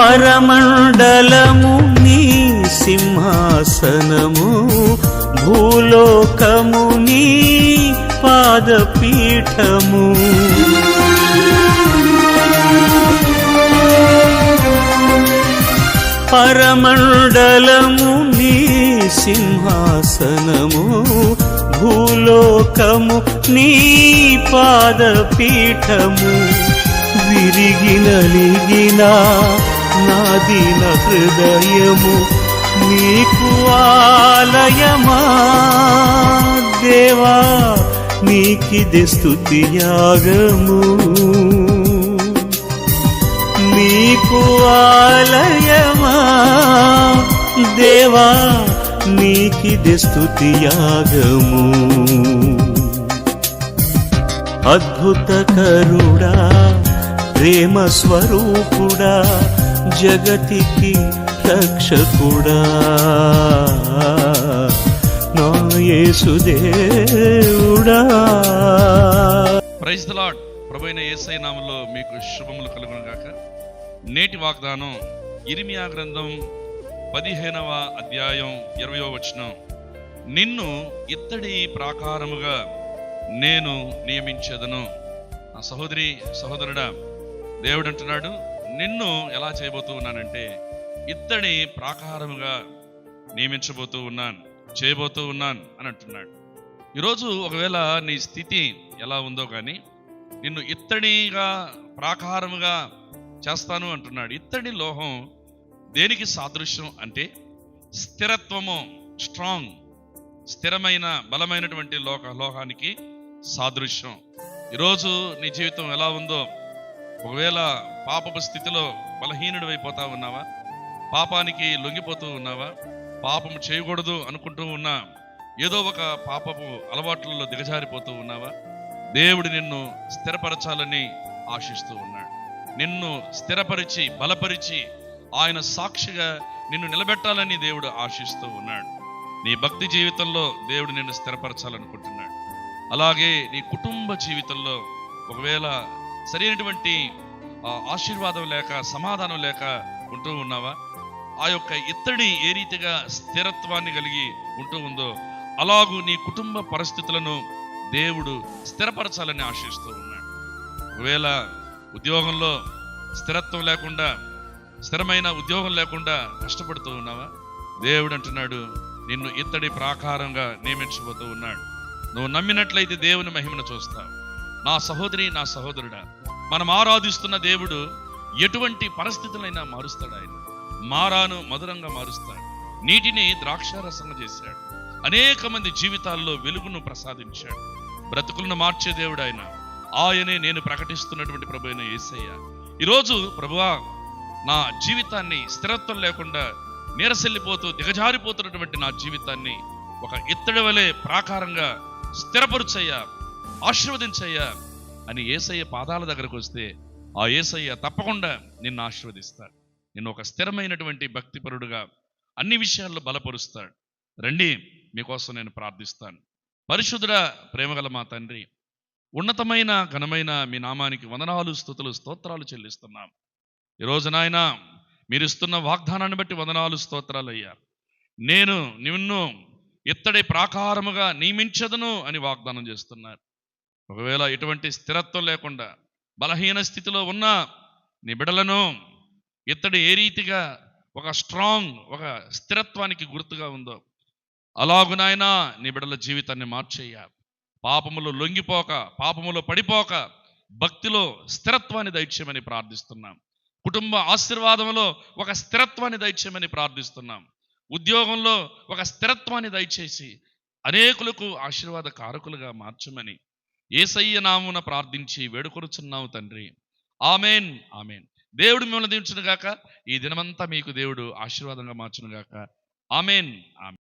పరమండలము నీ సింహాసనము, భూలోకము నీ పాదపీఠము. పరమండలము నీ సింహాసనము, భూలోకము నీ పాదపీఠము. విరిగి నలిగిన నా దీన హృదయము నీకు ఆలయమా దేవా, నీకిదే స్తుతి యాగము. నీకు ఆలయమా దేవా, నీకిదే స్తుతి యాగము. అద్భుతకరుడా, ప్రేమ స్వరూపుడా, జగతికి రక్షకుడా, నా యేసుదేవుడా. Praise the lord. ప్రభువైన యేసయ్య నామములో మీకు శుభములు కలుగును గాక. నేటి వాగ్దానం యిర్మీయా గ్రంథం 15వ అధ్యాయం 20వ వచనం. నిన్ను ఇత్తడి ప్రాకారముగా నేను నియమించెదను. ఆ సహోదరి సహోదరుడా, దేవుడు అంటున్నాడు, నిన్ను ఎలా చేయబోతూ ఉన్నానంటే ఇత్తడి ప్రాకారముగా నియమించబోతూ ఉన్నాను, చేయబోతూ ఉన్నాను అని అంటున్నాడు. ఈరోజు ఒకవేళ నీ స్థితి ఎలా ఉందో కానీ నిన్ను ఇత్తడిగా ప్రాకారముగా చేస్తాను అంటున్నాడు. ఇత్తడి లోహం దేనికి సాదృశ్యం అంటే స్థిరత్వము, స్ట్రాంగ్, స్థిరమైన బలమైనటువంటి లోహానికి సాదృశ్యం. ఈరోజు నీ జీవితం ఎలా ఉందో, ఒకవేళ పాపపు స్థితిలో బలహీనుడు అయిపోతా ఉన్నావా, పాపానికి లొంగిపోతూ ఉన్నావా, పాపము చేయకూడదు అనుకుంటూ ఉన్నా ఏదో ఒక పాపపు అలవాట్లలో దిగజారిపోతూ ఉన్నావా, దేవుడు నిన్ను స్థిరపరచాలని ఆశిస్తూ ఉన్నాడు. నిన్ను స్థిరపరిచి బలపరిచి ఆయన సాక్షిగా నిన్ను నిలబెట్టాలని దేవుడు ఆశిస్తూ ఉన్నాడు. నీ భక్తి జీవితంలో దేవుడు నిన్ను స్థిరపరచాలనుకుంటున్నాడు. అలాగే నీ కుటుంబ జీవితంలో ఒకవేళ సరైనటువంటి ఆశీర్వాదం లేక సమాధానం లేక ఉంటూ ఉన్నావా, ఆ యొక్క ఇత్తడి ఏ రీతిగా స్థిరత్వాన్ని కలిగి ఉంటూ ఉందో అలాగూ నీ కుటుంబ పరిస్థితులను దేవుడు స్థిరపరచాలని ఆశిస్తూ ఉన్నాడు. ఒకవేళ ఉద్యోగంలో స్థిరత్వం లేకుండా, స్థిరమైన ఉద్యోగం లేకుండా కష్టపడుతూ ఉన్నావా, దేవుడు అంటున్నాడు నిన్ను ఇత్తడి ప్రాకారంగా నియమించబోతూ ఉన్నాడు. నువ్వు నమ్మినట్లయితే దేవుని మహిమను చూస్తావు. నా సహోదరి, నా సహోదరుడా, మనం ఆరాధిస్తున్న దేవుడు ఎటువంటి పరిస్థితులైనా మారుస్తాడు. ఆయన మారాను మధురంగా మారుస్తాడు. నీటిని ద్రాక్షారసంగా చేశాడు. అనేక మంది జీవితాల్లో వెలుగును ప్రసాదించాడు. బ్రతుకులను మార్చే దేవుడు ఆయన. ఆయనే నేను ప్రకటిస్తున్నటువంటి ప్రభు అయిన యేసయ్య. ఈరోజు ప్రభువా, నా జీవితాన్ని స్థిరత్వం లేకుండా నీరసెల్లిపోతూ దిగజారిపోతున్నటువంటి నా జీవితాన్ని ఒక ఇత్తడి వలె ప్రాకారంగా స్థిరపరుచయ్యా, ఆశీర్వదించయ్యా అని యేసయ్య పాదాల దగ్గరకు వస్తే ఆ యేసయ్య తప్పకుండా నిన్ను ఆశీర్వదిస్తాడు. నిన్ను ఒక స్థిరమైనటువంటి భక్తిపరుడుగా అన్ని విషయాల్లో బలపరుస్తాడు. రండి, మీకోసం నేను ప్రార్థిస్తాను. పరిశుద్ధుడా, ప్రేమగల మా తండ్రి, ఉన్నతమైన ఘనమైన మీ నామానికి వందనాలు, స్తుతులు, స్తోత్రాలు చెల్లిస్తున్నాం. ఈరోజు నాయన మీరు ఇస్తున్న వాగ్దానాన్ని బట్టి వందనాలు, స్తోత్రాలు అయ్యా. నేను నిన్ను ఇత్తడి ప్రాకారముగా నియమించదును అని వాగ్దానం చేస్తున్నారు. ఒకవేళ ఎటువంటి స్థిరత్వం లేకుండా బలహీన స్థితిలో ఉన్న నీ బిడ్డలను ఇత్తడి ఏ రీతిగా ఒక స్ట్రాంగ్, ఒక స్థిరత్వానికి గుర్తుగా ఉందో అలాగునైనా నీ బిడ్డల జీవితాన్ని మార్చేయ. పాపములో లొంగిపోక, పాపములో పడిపోక భక్తిలో స్థిరత్వాన్ని దయచేయమని ప్రార్థిస్తున్నాం. కుటుంబ ఆశీర్వాదంలో ఒక స్థిరత్వాన్ని దయచేయమని ప్రార్థిస్తున్నాం. ఉద్యోగంలో ఒక స్థిరత్వాన్ని దయచేసి అనేకులకు ఆశీర్వాద కారకులుగా మార్చమని యేసయ్య నామమున ప్రార్థించి వేడుకొనుచున్నాము తండ్రి. Amen, amen. దేవుడు మిమ్మల్ని దీవించును గాక. ఈ దినమంతా మీకు దేవుడు ఆశీర్వాదంగా మార్చును గాక. Amen, amen.